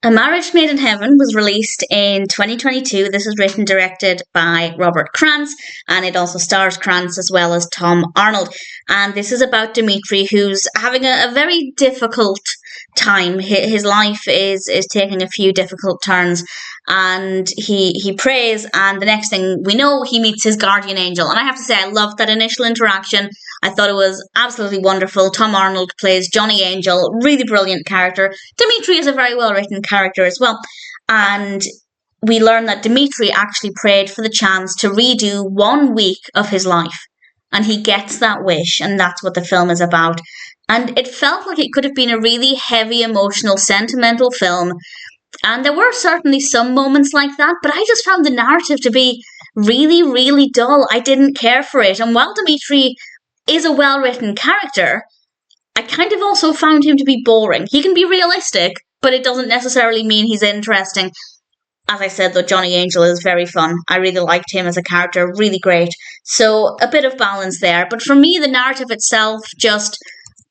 A Marriage Made in Heaven was released in 2022. This is written and directed by Robert Krantz, and it also stars Krantz as well as Tom Arnold. And this is about Demetri, who's having a very difficult time. His life is taking a few difficult turns, and he prays, and the next thing we know, he meets his guardian angel. And I have to say, I loved that initial interaction. I thought it was absolutely wonderful. Tom Arnold plays Johnny Angel, really brilliant character. Demetri is a very well written character as well. And we learn that Demetri actually prayed for the chance to redo 1 week of his life. And he gets that wish, and that's what the film is about. And it felt like it could have been a really heavy, emotional, sentimental film. And there were certainly some moments like that, but I just found the narrative to be really, really dull. I didn't care for it. And while Demetri is a well-written character, I kind of also found him to be boring. He can be realistic, but it doesn't necessarily mean he's interesting. As I said, though, Johnny Angel is very fun. I really liked him as a character, really great. So a bit of balance there. But for me, the narrative itself just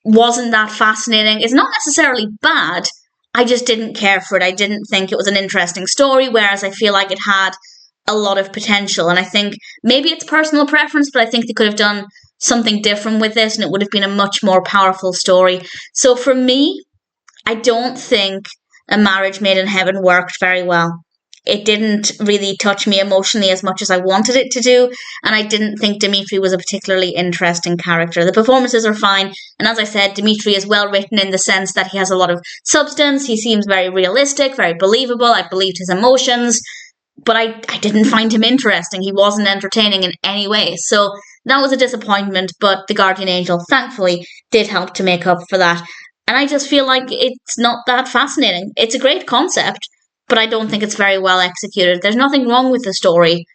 wasn't that fascinating. It's not necessarily bad. I just didn't care for it. I didn't think it was an interesting story, whereas I feel like it had a lot of potential. And I think maybe it's personal preference, but I think they could have done something different with this and it would have been a much more powerful story. So for me, I don't think A Marriage Made in Heaven worked very well. It didn't really touch me emotionally as much as I wanted it to do, and I didn't think Demetri was a particularly interesting character. The performances are fine, and as I said, Demetri is well written in the sense that he has a lot of substance, he seems very realistic, very believable, I believed his emotions, but I didn't find him interesting. He wasn't entertaining in any way, so that was a disappointment, but The Guardian Angel, thankfully, did help to make up for that. And I just feel like it's not that fascinating. It's a great concept, but I don't think it's very well executed. There's nothing wrong with the story.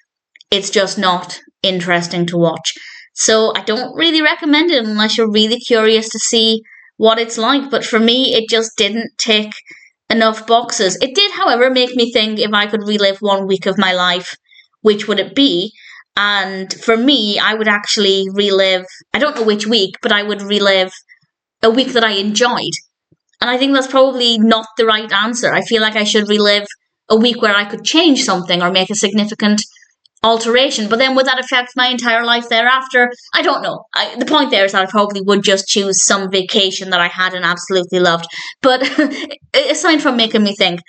It's just not interesting to watch. So I don't really recommend it unless you're really curious to see what it's like. But for me, it just didn't tick enough boxes. It did, however, make me think if I could relive 1 week of my life, which would it be? And for me, I would actually relive, I don't know which week, but I would relive a week that I enjoyed. And I think that's probably not the right answer. I feel like I should relive a week where I could change something or make a significant alteration. But then would that affect my entire life thereafter? I don't know. The point there is that I probably would just choose some vacation that I had and absolutely loved. But aside from making me think,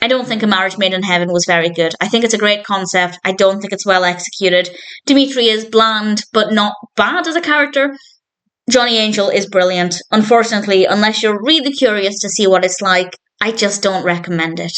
I don't think A Marriage Made in Heaven was very good. I think it's a great concept. I don't think it's well executed. Demetri is bland, but not bad as a character. Johnny Angel is brilliant. Unfortunately, unless you're really curious to see what it's like, I just don't recommend it.